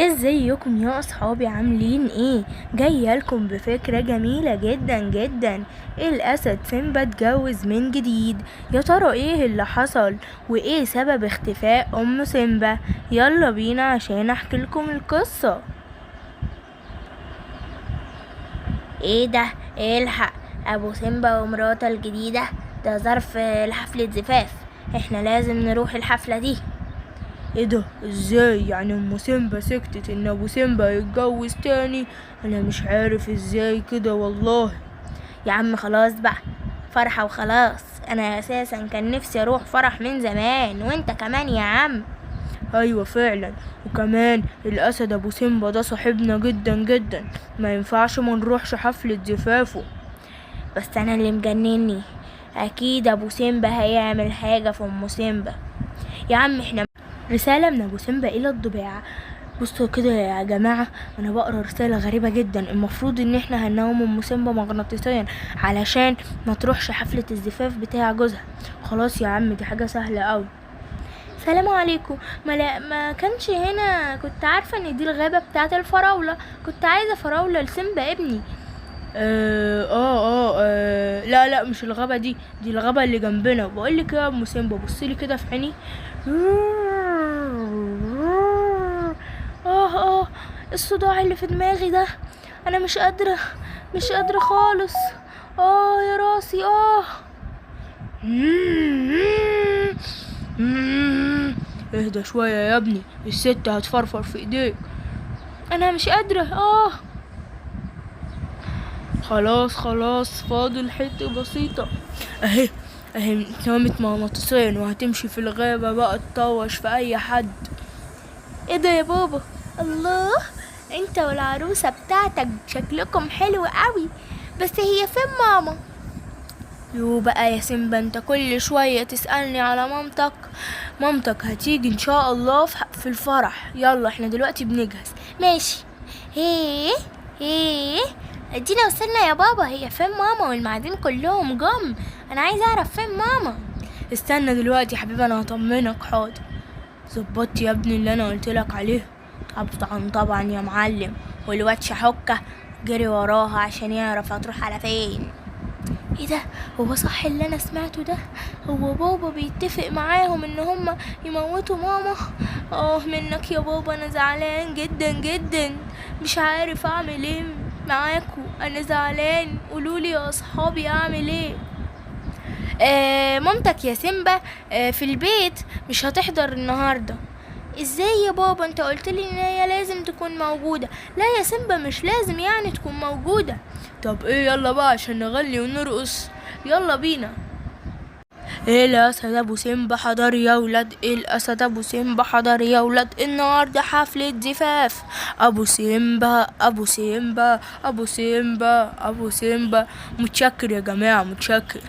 ازيكم يا اصحابي؟ عاملين ايه؟ جايه لكم بفكره جميله جدا جدا. الاسد سيمبا اتجوز من جديد. يا ترى ايه اللي حصل وايه سبب اختفاء ام سيمبا؟ يلا بينا عشان احكي لكم القصه. ايه ده؟ ايه الحق ابو سيمبا ومراته الجديدة؟ ده ظرف لحفلة زفاف. احنا لازم نروح الحفلة دي. ايه ده؟ ازاي يعني ام سيمبا سكتت ان ابو سيمبا يتجوز تاني؟ انا مش عارف ازاي كده والله. يا عم خلاص بقى، فرحة وخلاص. انا اساسا كان نفسي اروح فرح من زمان، وانت كمان يا عم. ايوه فعلا. وكمان الاسد ابو سيمبا ده صاحبنا جدا جدا، ما ينفعش ما نروحش حفلة زفافه. بس انا اللي مجنني، اكيد ابو سيمبا هيعمل حاجة في ام سيمبا. يا عم احنا رسالة من ابو سيمبا الى الضباع. بصوا كده يا جماعة، انا بقرا رسالة غريبة جدا. المفروض ان احنا هننوم ام سيمبا مغناطيسيا علشان ما تروحش حفلة الزفاف بتاع جوزها. خلاص يا عم، دي حاجة سهلة اوي. سلام عليكم. ما كانش هنا، كنت عارفة ان دي الغابة بتاعت الفراولة، كنت عايزة فراولة لسيمبا ابني. لا لا، مش الغابة دي الغابة اللي جنبنا. بقولك يا ام سيمبا، بصيلي كده في عيني. اه الصداع اللي في دماغي ده، انا مش قادرة خالص. يا راسي. اهدى شوية يا ابني، الست هتفرفر في ايديك. انا مش قادرة. خلاص فاضل حتة بسيطة. اهي نامت مغناطيسيا وهتمشي في الغابة بقى تطوش في اي حد. ايه ده يا بابا؟ الله، انت والعروسة بتاعتك شكلكم حلو قوي، بس هي فين ماما؟ يو بقى يا سيمبا، انت كل شوية تسألني على مامتك هتيجي ان شاء الله في الفرح. يلا احنا دلوقتي بنجهز. ماشي. ايه ايه ادينا وصلنا يا بابا، هي فين ماما والمعازيم كلهم جم؟ انا عايزه اعرف فين ماما. استنى دلوقتي يا حبيبي، انا هطمنك. حاضر. ظبطت يا ابني اللي انا قلتلك عليه؟ طبعا يا معلم. والواد شحوكة جري وراها عشان يعرف هتروح على فين. ايه ده؟ هو صح اللي انا سمعته ده؟ هو بابا بيتفق معاهم ان هم يموتوا ماما؟ منك يا بابا، انا زعلان جدا جدا، مش عارف اعمل ايه معاكو. انا زعلان، قولولي يا اصحابي اعمل ايه. مامتك يا سيمبا في البيت، مش هتحضر النهارده. ازاي يا بابا؟ انت قلتلي ان هي لازم تكون موجودة. لا يا سيمبا، مش لازم يعني تكون موجودة. طب ايه، يلا بقى عشان نغني ونرقص. يلا بينا. الاسد ابو سيمبا حضر يا ولاد، الاسد ابو سيمبا حضر يا ولاد، النهارده حفلة زفاف. ابو سيمبا ابو سيمبا ابو سيمبا ابو سيمبا. متشكر يا جماعة، متشكر.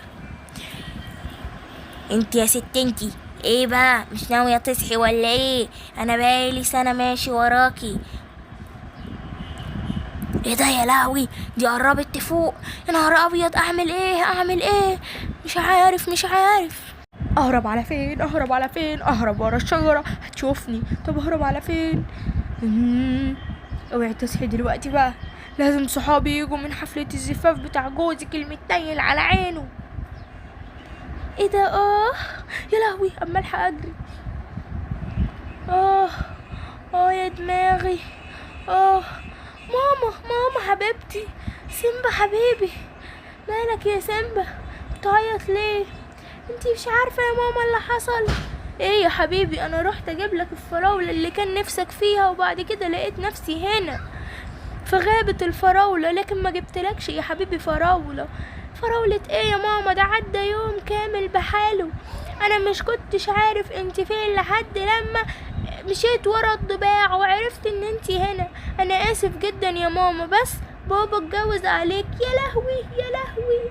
انت يا ست انتي، ايه بقى مش ناوية تصحي ولا ايه؟ انا بقالي سنة ماشي وراكي. ايه ده يا لهوي، دي قربت تفوق. يا نهار ابيض، اعمل ايه؟ مش عارف. اهرب على فين؟ اهرب ورا الشجرة هتشوفني. طب اهرب على فين؟ اوعي تصحي دلوقتي بقى، لازم صحابي يجوا من حفلة الزفاف بتاع جوزك المتنيل على عينه. ايه ده؟ يا لهوي، اما الحق اجري. يا دماغي. ماما حبيبتي، سيمبا حبيبي. مالك يا سيمبا؟ بتعيط ليه؟ انتي مش عارفة يا ماما اللي حصل؟ ايه يا حبيبي، انا رحت اجيب لك الفراولة اللي كان نفسك فيها، وبعد كده لقيت نفسي هنا في غابة الفراولة، لكن ما جبتلكش يا حبيبي فراولة. فراولة ايه يا ماما؟ ده عدى يوم كامل بحاله، انا مش كنتش عارف انت فين لحد لما مشيت ورا الضباع وعرفت ان انت هنا. انا اسف جدا يا ماما، بس بابا اتجوز عليك. يا لهوي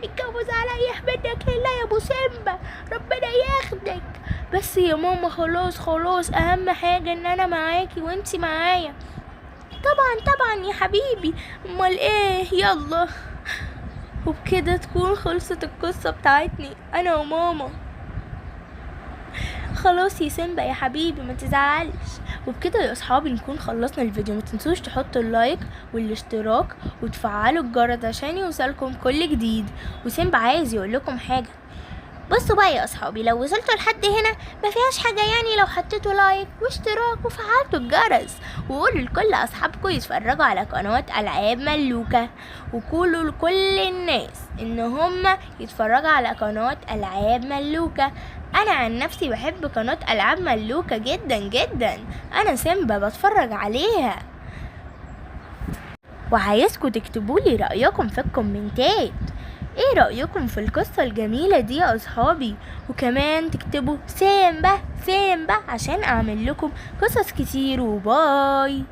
اتجوز عليا، يحمدك لله يا ابو سيمبا، ربنا ياخدك. بس يا ماما خلاص، اهم حاجة ان انا معاكي وانتي معايا. طبعا يا حبيبي، امال ايه؟ يلا. وبكده تكون خلصت القصة بتاعتني انا وماما. خلاص يا سيمبا يا حبيبي ما تزعلش. وبكده يا اصحابي نكون خلصنا الفيديو. ما تنسوش تحطوا اللايك والاشتراك وتفعلوا الجرس عشان يوصلكم كل جديد. وسيمبا عايز يقول لكم حاجه. بصوا بقى يا اصحابي، لو وصلتوا لحد هنا ما فيهاش حاجه يعني لو حطيتوا لايك واشتراك وفعلتوا الجرس، وقولوا لكل اصحابكم يتفرجوا على قناه العاب ملوكه، وقولوا لكل الناس ان هم يتفرجوا على قناه العاب ملوكه. انا عن نفسي بحب قناه العاب ملوكه جدا جدا، انا سيمبا بتفرج عليها. وعايزكم تكتبوا لي رايكم في الكومنتات، ايه رأيكم في القصة الجميلة دي يا اصحابي؟ وكمان تكتبوا سيمبا سيمبا عشان اعمل لكم قصص كتير. وباي.